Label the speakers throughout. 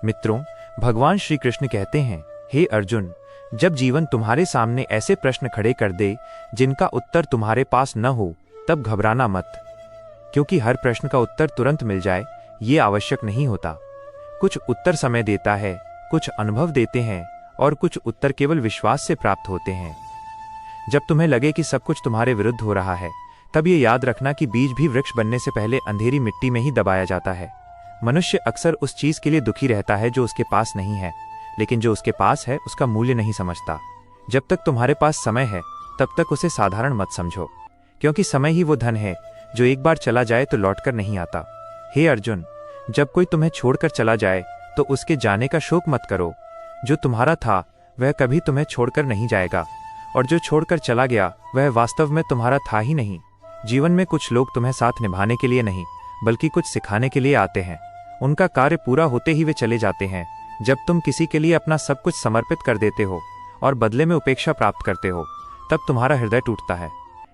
Speaker 1: मित्रों, भगवान श्री कृष्ण कहते हैं, हे अर्जुन, जब जीवन तुम्हारे सामने ऐसे प्रश्न खड़े कर दे जिनका उत्तर तुम्हारे पास न हो, तब घबराना मत, क्योंकि हर प्रश्न का उत्तर तुरंत मिल जाए ये आवश्यक नहीं होता। कुछ उत्तर समय देता है, कुछ अनुभव देते हैं और कुछ उत्तर केवल विश्वास से प्राप्त होते हैं। जब तुम्हें लगे कि सब कुछ तुम्हारे विरुद्ध हो रहा है, तब ये याद रखना कि बीज भी वृक्ष बनने से पहले अंधेरी मिट्टी में ही दबाया जाता है। मनुष्य अक्सर उस चीज के लिए दुखी रहता है जो उसके पास नहीं है, लेकिन जो उसके पास है उसका मूल्य नहीं समझता। जब तक तुम्हारे पास समय है तब तक उसे साधारण मत समझो, क्योंकि समय ही वो धन है जो एक बार चला जाए तो लौटकर नहीं आता। हे अर्जुन, जब कोई तुम्हें छोड़कर चला जाए तो उसके जाने का शोक मत करो। जो तुम्हारा था वह कभी तुम्हें छोड़कर नहीं जाएगा, और जो छोड़कर चला गया वह वास्तव में तुम्हारा था ही नहीं। जीवन में कुछ लोग तुम्हें साथ निभाने के लिए नहीं बल्कि कुछ सिखाने के लिए आते हैं। उनका कार्य पूरा होते ही वे चले जाते हैं। जब तुम किसी के लिए अपना सब कुछ समर्पित कर देते हो और बदले में उपेक्षा प्राप्त करते हो, तब तुम्हारा हृदय टूटता है।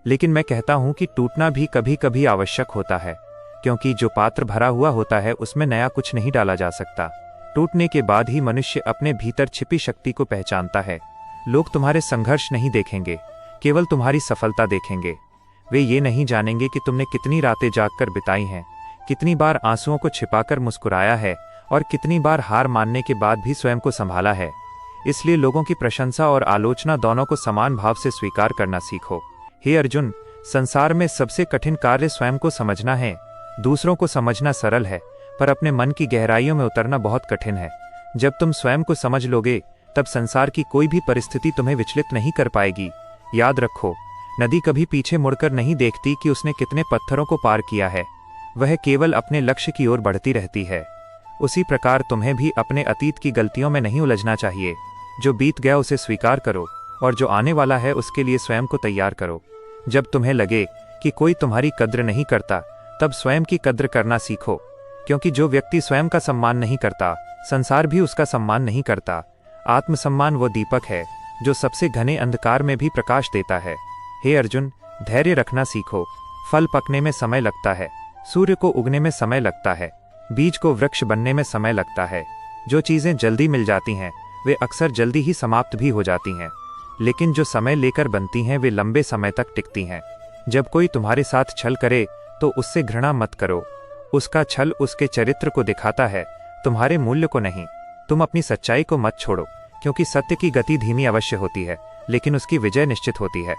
Speaker 1: लेकिन मैं कहता हूं कि टूटना भी कभी कभी आवश्यक होता है, क्योंकि जो पात्र भरा हुआ होता है उसमें नया कुछ नहीं डाला जा सकता। टूटने के बाद ही मनुष्य अपने भीतर छिपी शक्ति को पहचानता है। लोग तुम्हारे संघर्ष नहीं देखेंगे, केवल तुम्हारी सफलता देखेंगे। वे ये नहीं जानेंगे कि तुमने कितनी रातें जागकर बिताई हैं, कितनी बार आंसुओं को छिपाकर मुस्कुराया है और कितनी बार हार मानने के बाद भी स्वयं को संभाला है। इसलिए लोगों की प्रशंसा और आलोचना दोनों को समान भाव से स्वीकार करना सीखो। हे अर्जुन, संसार में सबसे कठिन कार्य स्वयं को समझना है। दूसरों को समझना सरल है, पर अपने मन की गहराइयों में उतरना बहुत कठिन है। जब तुम स्वयं को समझ लोगे, तब संसार की कोई भी परिस्थिति तुम्हें विचलित नहीं कर पाएगी। याद रखो, नदी कभी पीछे मुड़कर नहीं देखती कि उसने कितने पत्थरों को पार किया है। वह केवल अपने लक्ष्य की ओर बढ़ती रहती है। उसी प्रकार तुम्हें भी अपने अतीत की गलतियों में नहीं उलझना चाहिए। जो बीत गया उसे स्वीकार करो और जो आने वाला है उसके लिए स्वयं को तैयार करो। जब तुम्हें लगे कि कोई तुम्हारी कद्र नहीं करता, तब स्वयं की कद्र करना सीखो, क्योंकि जो व्यक्ति स्वयं का सम्मान नहीं करता, संसार भी उसका सम्मान नहीं करता। आत्मसम्मान वो दीपक है जो सबसे घने अंधकार में भी प्रकाश देता है। हे अर्जुन, धैर्य रखना सीखो। फल पकने में समय लगता है, सूर्य को उगने में समय लगता है, बीज को वृक्ष बनने में समय लगता है। जो चीजें जल्दी मिल जाती हैं वे अक्सर जल्दी ही समाप्त भी हो जाती हैं, लेकिन जो समय लेकर बनती हैं वे लंबे समय तक टिकती हैं। जब कोई तुम्हारे साथ छल करे तो उससे घृणा मत करो। उसका छल उसके चरित्र को दिखाता है, तुम्हारे मूल्य को नहीं। तुम अपनी सच्चाई को मत छोड़ो, क्योंकि सत्य की गति धीमी अवश्य होती है, लेकिन उसकी विजय निश्चित होती है।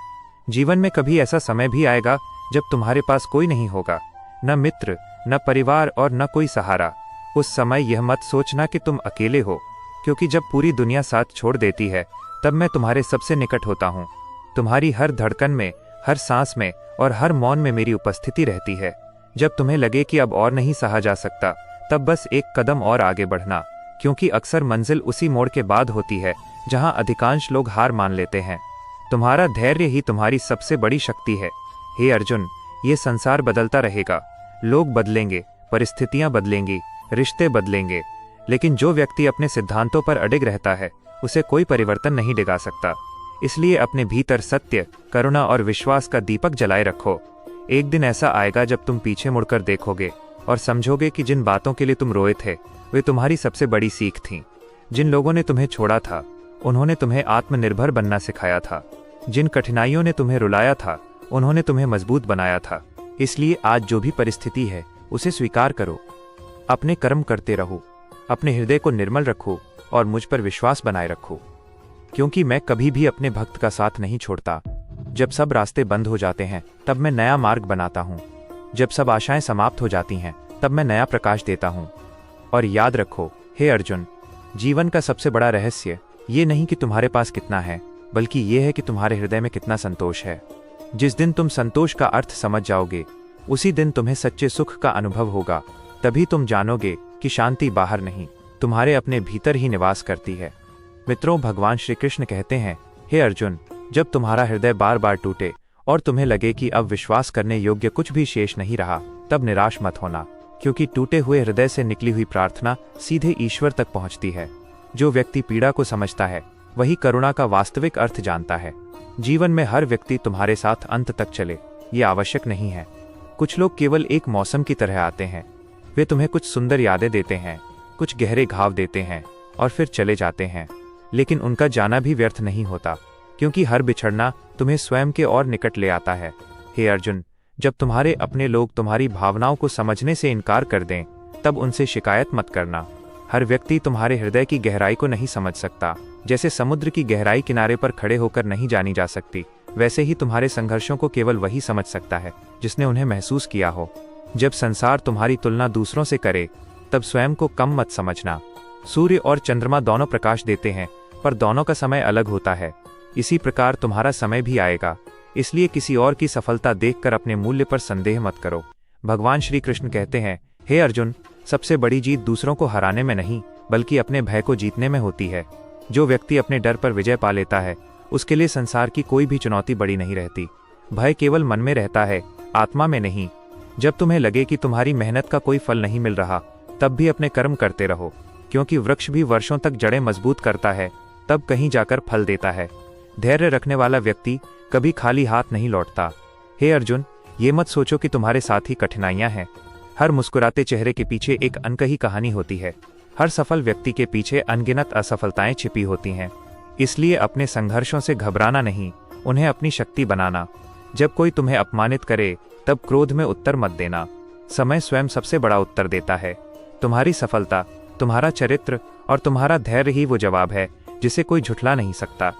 Speaker 1: जीवन में कभी ऐसा समय भी आएगा जब तुम्हारे पास कोई नहीं होगा, न मित्र, न परिवार और न कोई सहारा। उस समय यह मत सोचना कि तुम अकेले हो, क्योंकि जब पूरी दुनिया साथ छोड़ देती है तब मैं तुम्हारे सबसे निकट होता हूँ। तुम्हारी हर धड़कन में, हर सांस में और हर मौन में मेरी उपस्थिति रहती है। जब तुम्हें लगे कि अब और नहीं सहा जा सकता, तब बस एक कदम और आगे बढ़ना, क्योंकि अक्सर मंजिल उसी मोड़ के बाद होती है जहाँ अधिकांश लोग हार मान लेते हैं। तुम्हारा धैर्य ही तुम्हारी सबसे बड़ी शक्ति है। हे अर्जुन, ये संसार बदलता रहेगा, लोग बदलेंगे, परिस्थितियां बदलेंगी, रिश्ते बदलेंगे, लेकिन जो व्यक्ति अपने सिद्धांतों पर अडिग रहता है उसे कोई परिवर्तन नहीं डिगा सकता। इसलिए अपने भीतर सत्य, करुणा और विश्वास का दीपक जलाए रखो। एक दिन ऐसा आएगा जब तुम पीछे मुड़कर देखोगे और समझोगे कि जिन बातों के लिए तुम रोए थे वे तुम्हारी सबसे बड़ी सीख थीं। जिन लोगों ने तुम्हें छोड़ा था उन्होंने तुम्हें आत्मनिर्भर बनना सिखाया था। जिन कठिनाइयों ने तुम्हें रुलाया था उन्होंने तुम्हें मजबूत बनाया था। इसलिए आज जो भी परिस्थिति है उसे स्वीकार करो, अपने कर्म करते रहो, अपने हृदय को निर्मल रखो और मुझ पर विश्वास बनाए रखो, क्योंकि मैं कभी भी अपने भक्त का साथ नहीं छोड़ता। जब सब रास्ते बंद हो जाते हैं तब मैं नया मार्ग बनाता हूँ। जब सब आशाएं समाप्त हो जाती हैं तब मैं नया प्रकाश देता हूँ। और याद रखो, हे अर्जुन, जीवन का सबसे बड़ा रहस्य ये नहीं कि तुम्हारे पास कितना है, बल्कि ये है कि तुम्हारे हृदय में कितना संतोष है। जिस दिन तुम संतोष का अर्थ समझ जाओगे, उसी दिन तुम्हें सच्चे सुख का अनुभव होगा। तभी तुम जानोगे कि शांति बाहर नहीं, तुम्हारे अपने भीतर ही निवास करती है। मित्रों, भगवान श्री कृष्ण कहते हैं, हे अर्जुन, जब तुम्हारा हृदय बार बार टूटे और तुम्हें लगे कि अब विश्वास करने योग्य कुछ भी शेष नहीं रहा, तब निराश मत होना, क्योंकि टूटे हुए हृदय से निकली हुई प्रार्थना सीधे ईश्वर तक पहुंचती है। जो व्यक्ति पीड़ा को समझता है वही करुणा का वास्तविक अर्थ जानता है। जीवन में हर व्यक्ति तुम्हारे साथ अंत तक चले ये आवश्यक नहीं है। कुछ लोग केवल एक मौसम की तरह आते हैं। वे तुम्हें कुछ सुंदर यादें देते हैं, कुछ गहरे घाव देते हैं और फिर चले जाते हैं, लेकिन उनका जाना भी व्यर्थ नहीं होता, क्योंकि हर बिछड़ना तुम्हें स्वयं के और निकट ले आता है। हे अर्जुन, जब तुम्हारे अपने लोग तुम्हारी भावनाओं को समझने से इनकार कर दें, तब उनसे शिकायत मत करना। हर व्यक्ति तुम्हारे हृदय की गहराई को नहीं समझ सकता। जैसे समुद्र की गहराई किनारे पर खड़े होकर नहीं जानी जा सकती, वैसे ही तुम्हारे संघर्षों को केवल वही समझ सकता है जिसने उन्हें महसूस किया हो। जब संसार तुम्हारी तुलना दूसरों से करे, तब स्वयं को कम मत समझना। सूर्य और चंद्रमा दोनों प्रकाश देते हैं, पर दोनों का समय अलग होता है। इसी प्रकार तुम्हारा समय भी आएगा, इसलिए किसी और की सफलता देखकर अपने मूल्य पर संदेह मत करो। भगवान श्री कृष्ण कहते हैं, हे अर्जुन, सबसे बड़ी जीत दूसरों को हराने में नहीं, बल्कि अपने भय को जीतने में होती है। जो व्यक्ति अपने डर पर विजय पा लेता है, उसके लिए संसार की कोई भी चुनौती बड़ी नहीं रहती। भय केवल मन में रहता है, आत्मा में नहीं। जब तुम्हें लगे कि तुम्हारी मेहनत का कोई फल नहीं मिल रहा, तब भी अपने कर्म करते रहो, क्योंकि वृक्ष भी वर्षों तक जड़ें मजबूत करता है, तब कहीं जाकर फल देता है। धैर्य रखने वाला व्यक्ति कभी खाली हाथ नहीं लौटता। हे अर्जुन, ये मत सोचो कि तुम्हारे साथ ही कठिनाइयां हैं। हर मुस्कुराते चेहरे के पीछे एक अनकही कहानी होती है। हर सफल व्यक्ति के पीछे अनगिनत असफलताएं छिपी होती हैं। इसलिए अपने संघर्षों से घबराना नहीं, उन्हें अपनी शक्ति बनाना। जब कोई तुम्हें अपमानित करे, तब क्रोध में उत्तर मत देना। समय स्वयं सबसे बड़ा उत्तर देता है। तुम्हारी सफलता, तुम्हारा चरित्र और तुम्हारा धैर्य ही वो जवाब है जिसे कोई झुठला नहीं सकता।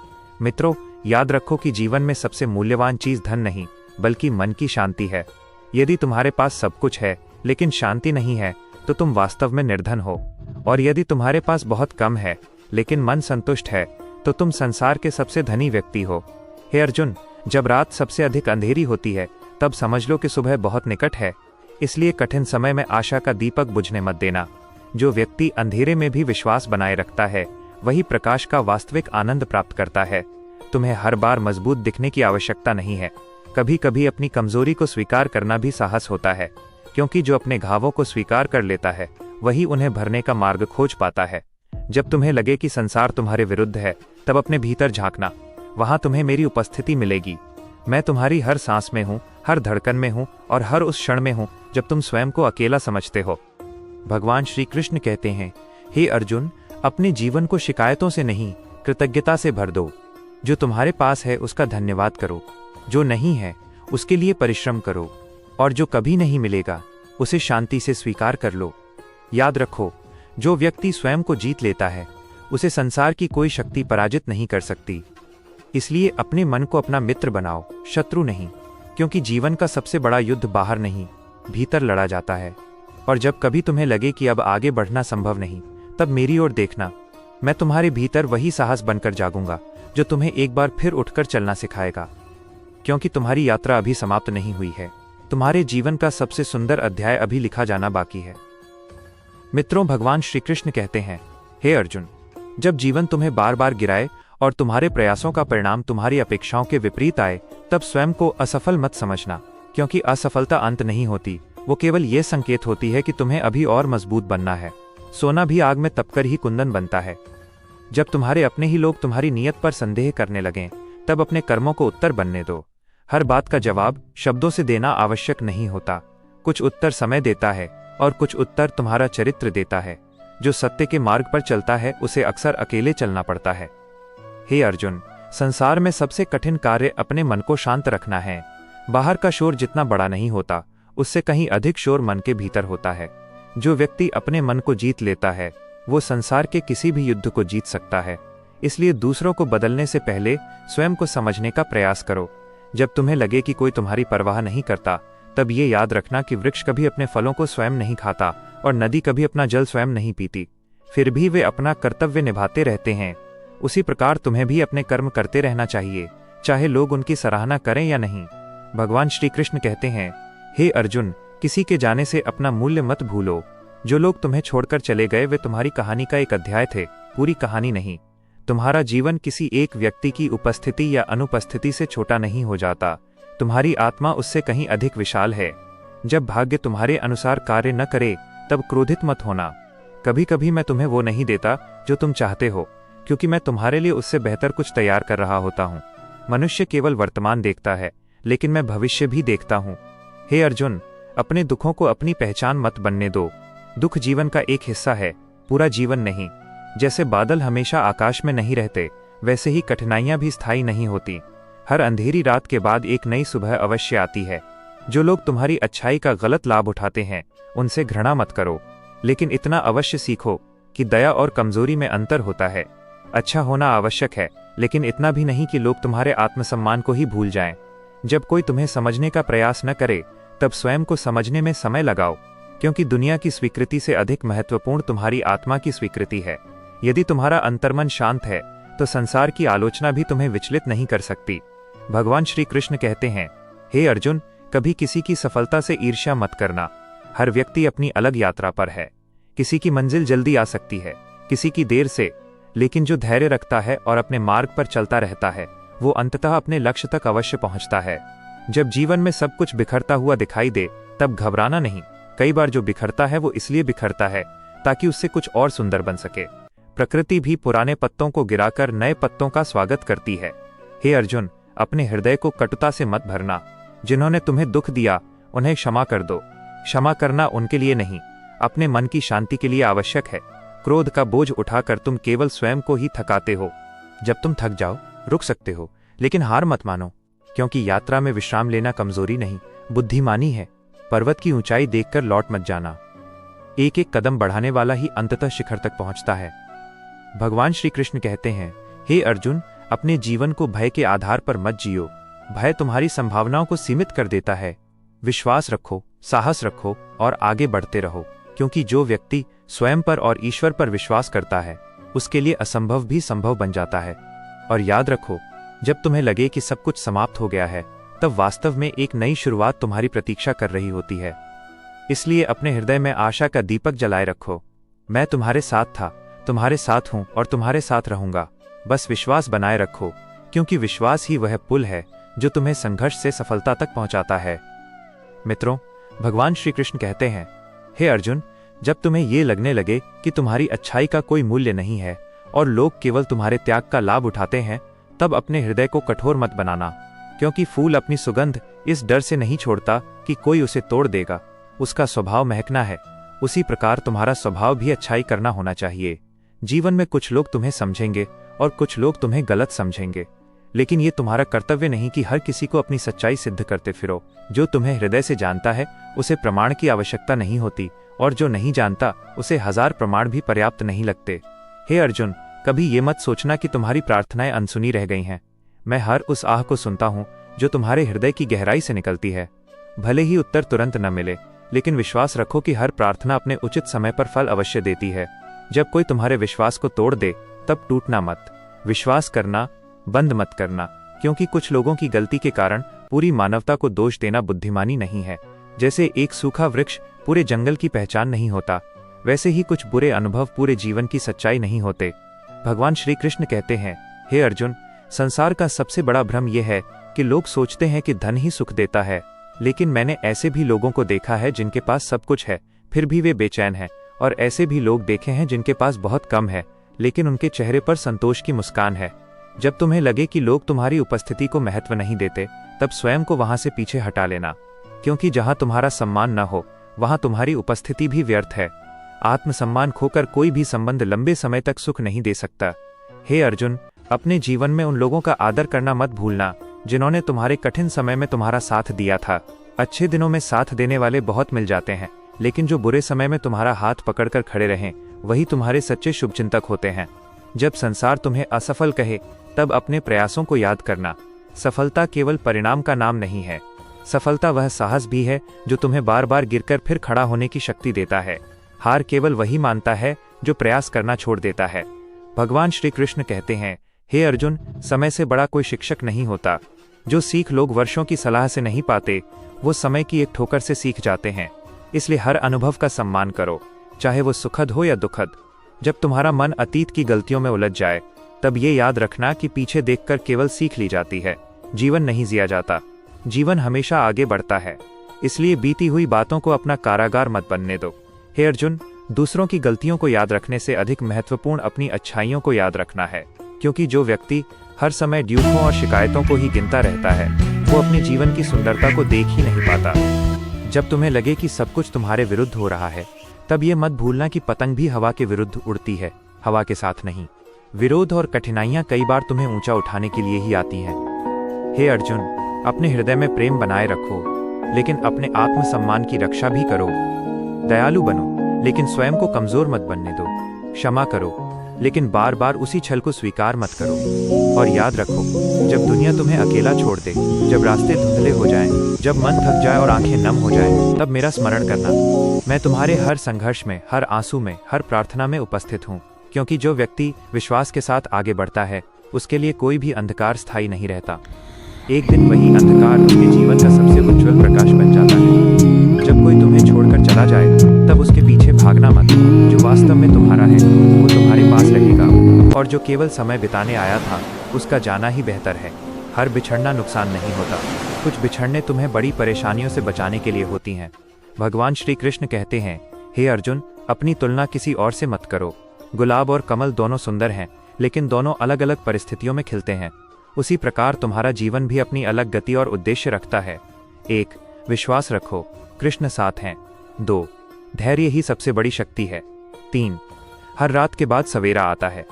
Speaker 1: मित्रों, याद रखो कि जीवन में सबसे मूल्यवान चीज धन नहीं, बल्कि मन की शांति है। यदि तुम्हारे पास सब कुछ है लेकिन शांति नहीं है, तो तुम वास्तव में निर्धन हो। और यदि तुम्हारे पास बहुत कम है लेकिन मन संतुष्ट है, तो तुम संसार के सबसे धनी व्यक्ति हो। हे अर्जुन, जब रात सबसे अधिक अंधेरी होती है, तब समझ लो कि सुबह बहुत निकट है। इसलिए कठिन समय में आशा का दीपक बुझने मत देना। जो व्यक्ति अंधेरे में भी विश्वास बनाए रखता है, वही प्रकाश का वास्तविक आनंद प्राप्त करता है। तुम्हें हर बार मजबूत दिखने की आवश्यकता नहीं है। कभी कभी अपनी कमजोरी को स्वीकार करना भी साहस होता है, क्योंकि जो अपने घावों को स्वीकार कर लेता है, वही उन्हें भरने का मार्ग खोज पाता है। जब तुम्हें लगे कि संसार तुम्हारे विरुद्ध है, तब अपने भीतर झांकना। वहां तुम्हें मेरी उपस्थिति मिलेगी। मैं तुम्हारी हर सांस में हूँ, हर धड़कन में हूँ और हर उस क्षण में हूँ जब तुम स्वयं को अकेला समझते हो। भगवान श्री कृष्ण कहते हैं, हे अर्जुन, अपने जीवन को शिकायतों से नहीं, कृतज्ञता से भर दो। जो तुम्हारे पास है उसका धन्यवाद करो, जो नहीं है उसके लिए परिश्रम करो, और जो कभी नहीं मिलेगा उसे शांति से स्वीकार कर लो। याद रखो, जो व्यक्ति स्वयं को जीत लेता है, उसे संसार की कोई शक्ति पराजित नहीं कर सकती। इसलिए अपने मन को अपना मित्र बनाओ, शत्रु नहीं, क्योंकि जीवन का सबसे बड़ा युद्ध बाहर नहीं, भीतर लड़ा जाता है। और जब कभी तुम्हें लगे कि अब आगे बढ़ना संभव नहीं, तब मेरी ओर देखना। मैं तुम्हारे भीतर वही साहस बनकर जागूंगा जो तुम्हें एक बार फिर उठकर चलना सिखाएगा, क्योंकि तुम्हारी यात्रा अभी समाप्त नहीं हुई है। तुम्हारे जीवन का सबसे सुंदर अध्याय अभी लिखा जाना बाकी है। मित्रों, भगवान श्री कृष्ण कहते हैं, हे अर्जुन, जब जीवन तुम्हें बार बार गिराए और तुम्हारे प्रयासों का परिणाम तुम्हारी अपेक्षाओं के विपरीत आए, तब स्वयं को असफल मत समझना, क्योंकि असफलता अंत नहीं होती। वो केवल ये संकेत होती है कि तुम्हें अभी और मजबूत बनना है। सोना भी आग में तपकर ही कुंदन बनता है। जब तुम्हारे अपने ही लोग तुम्हारी नीयत पर संदेह करने लगें, तब अपने कर्मों को उत्तर बनने दो। हर बात का जवाब शब्दों से देना आवश्यक नहीं होता। कुछ उत्तर समय देता है और कुछ उत्तर तुम्हारा चरित्र देता है। जो सत्य के मार्ग पर चलता है, उसे अक्सर अकेले चलना पड़ता है। हे अर्जुन, संसार में सबसे कठिन कार्य अपने मन को शांत रखना है। बाहर का शोर जितना बड़ा नहीं होता, उससे कहीं अधिक शोर मन के भीतर होता है। जो व्यक्ति अपने मन को जीत लेता है, वो संसार के किसी भी युद्ध को जीत सकता है। इसलिए दूसरों को बदलने से पहले स्वयं को समझने का प्रयास करो। जब तुम्हें लगे कि कोई तुम्हारी परवाह नहीं करता, तब ये याद रखना कि वृक्ष कभी अपने फलों को स्वयं नहीं खाता और नदी कभी अपना जल स्वयं नहीं पीती, फिर भी वे अपना कर्तव्य निभाते रहते हैं। उसी प्रकार तुम्हें भी अपने कर्म करते रहना चाहिए, चाहे लोग उनकी सराहना करें या नहीं। भगवान श्री कृष्ण कहते हैं, हे अर्जुन, किसी के जाने से अपना मूल्य मत भूलो। जो लोग तुम्हें छोड़कर चले गए, वे तुम्हारी कहानी का एक अध्याय थे, पूरी कहानी नहीं। तुम्हारा जीवन किसी एक व्यक्ति की उपस्थिति या अनुपस्थिति से छोटा नहीं हो जाता। तुम्हारी आत्मा उससे कहीं अधिक विशाल है। जब भाग्य तुम्हारे अनुसार कार्य न करे, तब क्रोधित मत होना। कभी कभी मैं तुम्हें वो नहीं देता जो तुम चाहते हो, क्योंकि मैं तुम्हारे लिए उससे बेहतर कुछ तैयार कर रहा होता हूँ। मनुष्य केवल वर्तमान देखता है, लेकिन मैं भविष्य भी देखता हूँ। हे अर्जुन, अपने दुखों को अपनी पहचान मत बनने दो। दुख जीवन का एक हिस्सा है, पूरा जीवन नहीं। जैसे बादल हमेशा आकाश में नहीं रहते, वैसे ही कठिनाइयां भी स्थायी नहीं होती। हर अंधेरी रात के बाद एक नई सुबह अवश्य आती है। जो लोग तुम्हारी अच्छाई का गलत लाभ उठाते हैं, उनसे घृणा मत करो, लेकिन इतना अवश्य सीखो कि दया और कमजोरी में अंतर होता है। अच्छा होना आवश्यक है, लेकिन इतना भी नहीं कि लोग तुम्हारे आत्मसम्मान को ही भूल जाएं। जब कोई तुम्हें समझने का प्रयास न करे, तब स्वयं को समझने में समय लगाओ, क्योंकि दुनिया की स्वीकृति से अधिक महत्वपूर्ण तुम्हारी आत्मा की स्वीकृति है। यदि तुम्हारा अंतर्मन शांत है, तो संसार की आलोचना भी तुम्हें विचलित नहीं कर सकती। भगवान श्री कृष्ण कहते हैं, हे अर्जुन, कभी किसी की सफलता से ईर्ष्या मत करना। हर व्यक्ति अपनी अलग यात्रा पर है। किसी की मंजिल जल्दी आ सकती है, किसी की देर से, लेकिन जो धैर्य रखता है और अपने मार्ग पर चलता रहता है, वो अंततः अपने लक्ष्य तक अवश्य पहुंचता है। जब जीवन में सब कुछ बिखरता हुआ दिखाई दे, तब घबराना नहीं। कई बार जो बिखरता है वो इसलिए बिखरता है ताकि उससे कुछ और सुंदर बन सके। प्रकृति भी पुराने पत्तों को गिराकर नए पत्तों का स्वागत करती है। हे अर्जुन, अपने हृदय को कटुता से मत भरना। जिन्होंने तुम्हें दुख दिया, उन्हें क्षमा कर दो। क्षमा करना उनके लिए नहीं, अपने मन की शांति के लिए आवश्यक है। क्रोध का बोझ उठाकर तुम केवल स्वयं को ही थकाते हो। जब तुम थक जाओ, रुक सकते हो, लेकिन हार मत मानो, क्योंकि यात्रा में विश्राम लेना कमजोरी नहीं, बुद्धिमानी है। पर्वत की ऊंचाई देखकर लौट मत जाना। एक एक कदम बढ़ाने वाला ही अंततः शिखर तक पहुंचता है। भगवान श्री कृष्ण कहते हैं, हे अर्जुन, अपने जीवन को भय के आधार पर मत जियो। भय तुम्हारी संभावनाओं को सीमित कर देता है। विश्वास रखो, साहस रखो और आगे बढ़ते रहो, क्योंकि जो व्यक्ति स्वयं पर और ईश्वर पर विश्वास करता है, उसके लिए असंभव भी संभव बन जाता है। और याद रखो, जब तुम्हें लगे कि सब कुछ समाप्त हो गया है, तब वास्तव में एक नई शुरुआत तुम्हारी प्रतीक्षा कर रही होती है। इसलिए अपने हृदय में आशा का दीपक जलाए रखो। मैं तुम्हारे साथ था, तुम्हारे साथ हूं और तुम्हारे साथ रहूंगा। बस विश्वास बनाए रखो, क्योंकि विश्वास ही वह पुल है जो तुम्हें संघर्ष से सफलता तक पहुंचाता है। मित्रों, भगवान श्री कृष्ण कहते हैं, हे अर्जुन, जब तुम्हें ये लगने लगे कि तुम्हारी अच्छाई का कोई मूल्य नहीं है और लोग केवल तुम्हारे त्याग का लाभ उठाते हैं, तब अपने हृदय को कठोर मत बनाना, क्योंकि फूल अपनी सुगंध इस डर से नहीं छोड़ता कि कोई उसे तोड़ देगा। उसका स्वभाव महकना है। उसी प्रकार तुम्हारा स्वभाव भी अच्छाई करना होना चाहिए। जीवन में कुछ लोग तुम्हें समझेंगे और कुछ लोग तुम्हें गलत समझेंगे, लेकिन ये तुम्हारा कर्तव्य नहीं कि हर किसी को अपनी सच्चाई सिद्ध करते फिरो। जो तुम्हें हृदय से जानता है, उसे प्रमाण की आवश्यकता नहीं होती, और जो नहीं जानता, उसे 1000 प्रमाण भी पर्याप्त नहीं लगते। हे अर्जुन, कभी ये मत सोचना कि तुम्हारी प्रार्थनाएं अनसुनी रह गई हैं। मैं हर उस आह को सुनता हूँ जो तुम्हारे हृदय की गहराई से निकलती है। भले ही उत्तर तुरंत न मिले, लेकिन विश्वास रखो कि हर प्रार्थना अपने उचित समय पर फल अवश्य देती है। जब कोई तुम्हारे विश्वास को तोड़ दे, तब टूटना मत। विश्वास करना बंद मत करना, क्योंकि कुछ लोगों की गलती के कारण पूरी मानवता को दोष देना बुद्धिमानी नहीं है। जैसे एक सूखा वृक्ष पूरे जंगल की पहचान नहीं होता, वैसे ही कुछ बुरे अनुभव पूरे जीवन की सच्चाई नहीं होते। भगवान श्री कृष्ण कहते हैं, हे अर्जुन, संसार का सबसे बड़ा भ्रम यह है कि लोग सोचते हैं कि धन ही सुख देता है, लेकिन मैंने ऐसे भी लोगों को देखा है जिनके पास सब कुछ है, फिर भी वे बेचैन हैं, और ऐसे भी लोग देखे हैं जिनके पास बहुत कम है, लेकिन उनके चेहरे पर संतोष की मुस्कान है। जब तुम्हें लगे कि लोग तुम्हारी उपस्थिति को महत्व नहीं देते, तब स्वयं को वहां से पीछे हटा लेना, क्योंकि जहां तुम्हारा सम्मान न हो, वहां तुम्हारी उपस्थिति भी व्यर्थ है। आत्मसम्मान खोकर कोई भी संबंध लंबे समय तक सुख नहीं दे सकता। हे अर्जुन, अपने जीवन में उन लोगों का आदर करना मत भूलना जिन्होंने तुम्हारे कठिन समय में तुम्हारा साथ दिया था। अच्छे दिनों में साथ देने वाले बहुत मिल जाते हैं, लेकिन जो बुरे समय में तुम्हारा हाथ पकड़कर खड़े रहें, वही तुम्हारे सच्चे शुभचिंतक होते हैं। जब संसार तुम्हें असफल कहे, तब अपने प्रयासों को याद करना। सफलता केवल परिणाम का नाम नहीं है। सफलता वह साहस भी है जो तुम्हें बार बार गिरकर फिर खड़ा होने की शक्ति देता है। हार केवल वही मानता है जो प्रयास करना छोड़ देता है। भगवान श्री कृष्ण कहते हैं, हे अर्जुन, समय से बड़ा कोई शिक्षक नहीं होता। जो सीख लोग वर्षों की सलाह से नहीं पाते, वो समय की एक ठोकर से सीख जाते हैं। इसलिए हर अनुभव का सम्मान करो, चाहे वो सुखद हो या दुखद। जब तुम्हारा मन अतीत की गलतियों में उलझ जाए, तब ये याद रखना कि पीछे देखकर केवल सीख ली जाती है, जीवन नहीं जिया जाता। जीवन हमेशा आगे बढ़ता है, इसलिए बीती हुई बातों को अपना कारागार मत बनने दो। हे अर्जुन, दूसरों की गलतियों को याद रखने से अधिक महत्वपूर्ण अपनी अच्छाइयों को याद रखना है, क्योंकि जो व्यक्ति हर समय ड्यूकों और शिकायतों को ही गिनता रहता है, वो अपने जीवन की सुंदरता को देख ही नहीं पाता। जब तुम्हें लगे कि सब कुछ तुम्हारे विरुद्ध हो रहा है, तब ये मत भूलना कि पतंग भी हवा के विरुद्ध उड़ती है, हवा के साथ नहीं। विरोध और कठिनाइयां कई बार तुम्हें ऊंचा उठाने के लिए ही आती हैं। हे अर्जुन, अपने हृदय में प्रेम बनाए रखो, लेकिन अपने आत्मसम्मान की रक्षा भी करो। दयालु बनो, लेकिन स्वयं को कमजोर मत बनने दो। क्षमा करो, लेकिन बार बार उसी छल को स्वीकार मत करो। और याद रखो, जब दुनिया तुम्हें अकेला छोड़ दे, जब रास्ते धुंधले हो जाएं, जब मन थक जाए और आंखें नम हो जाएं, तब मेरा स्मरण करना। मैं तुम्हारे हर संघर्ष में, हर आंसू में, हर प्रार्थना में उपस्थित हूँ। क्योंकि जो व्यक्ति विश्वास के साथ आगे बढ़ता है, उसके लिए कोई भी अंधकार स्थायी नहीं रहता। एक दिन वही अंधकार उसके जीवन का सबसे उज्जवल प्रकाश बन जाता है। जब कोई तुम्हें छोड़कर चला जाए, तब उसके पीछे भागना मत। जो वास्तव में तुम्हारा है, वो तुम्हारे पास रहेगा, और जो केवल समय बिताने आया था, उसका जाना ही बेहतर है। हर बिछड़ना नुकसान नहीं होता। कुछ बिछड़ने तुम्हें बड़ी परेशानियों से बचाने के लिए होती हैं। भगवान श्री कृष्ण कहते हैं, हे अर्जुन, अपनी तुलना किसी और से मत करो। गुलाब और कमल दोनों सुंदर हैं, लेकिन दोनों अलग अलग परिस्थितियों में खिलते हैं। उसी प्रकार तुम्हारा जीवन भी अपनी अलग गति और उद्देश्य रखता है। 1. विश्वास रखो, कृष्ण साथ हैं। 2. धैर्य ही सबसे बड़ी शक्ति है। 3. हर रात के बाद सवेरा आता है।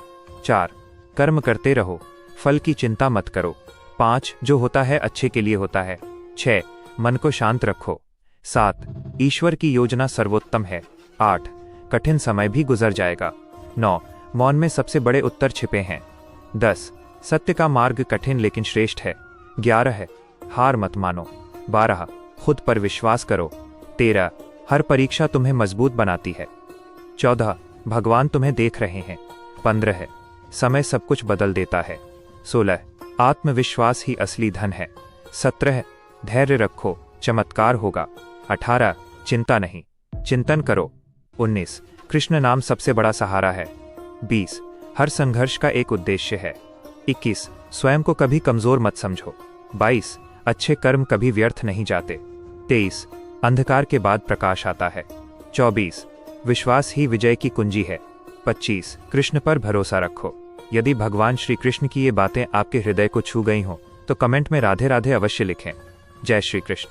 Speaker 1: 4. कर्म करते रहो, फल की चिंता मत करो। 5. जो होता है अच्छे के लिए होता है। 6. मन को शांत रखो। 7. ईश्वर की योजना सर्वोत्तम है। 8. कठिन समय भी गुजर जाएगा। 9. मौन में सबसे बड़े उत्तर छिपे हैं। 10. सत्य का मार्ग कठिन लेकिन श्रेष्ठ है। 11. हार मत मानो। 12. खुद पर विश्वास करो। 13. हर परीक्षा तुम्हें मजबूत बनाती है। 14. भगवान तुम्हें देख रहे हैं। 15. समय सब कुछ बदल देता है। 16. आत्मविश्वास ही असली धन है। 17. धैर्य रखो, चमत्कार होगा। 18. चिंता नहीं, चिंतन करो। 19. कृष्ण नाम सबसे बड़ा सहारा है। 20. हर संघर्ष का एक उद्देश्य है। 21. स्वयं को कभी कमजोर मत समझो। 22. अच्छे कर्म कभी व्यर्थ नहीं जाते। 23. अंधकार के बाद प्रकाश आता है। 24. विश्वास ही विजय की कुंजी है। 25. कृष्ण पर भरोसा रखो। यदि भगवान श्री कृष्ण की ये बातें आपके हृदय को छू गई हों, तो कमेंट में राधे राधे अवश्य लिखें। जय श्री कृष्ण।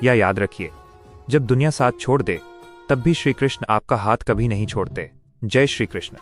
Speaker 1: या याद रखिए, जब दुनिया साथ छोड़ दे, तब भी श्री कृष्ण आपका हाथ कभी नहीं छोड़ते। जय श्री कृष्ण।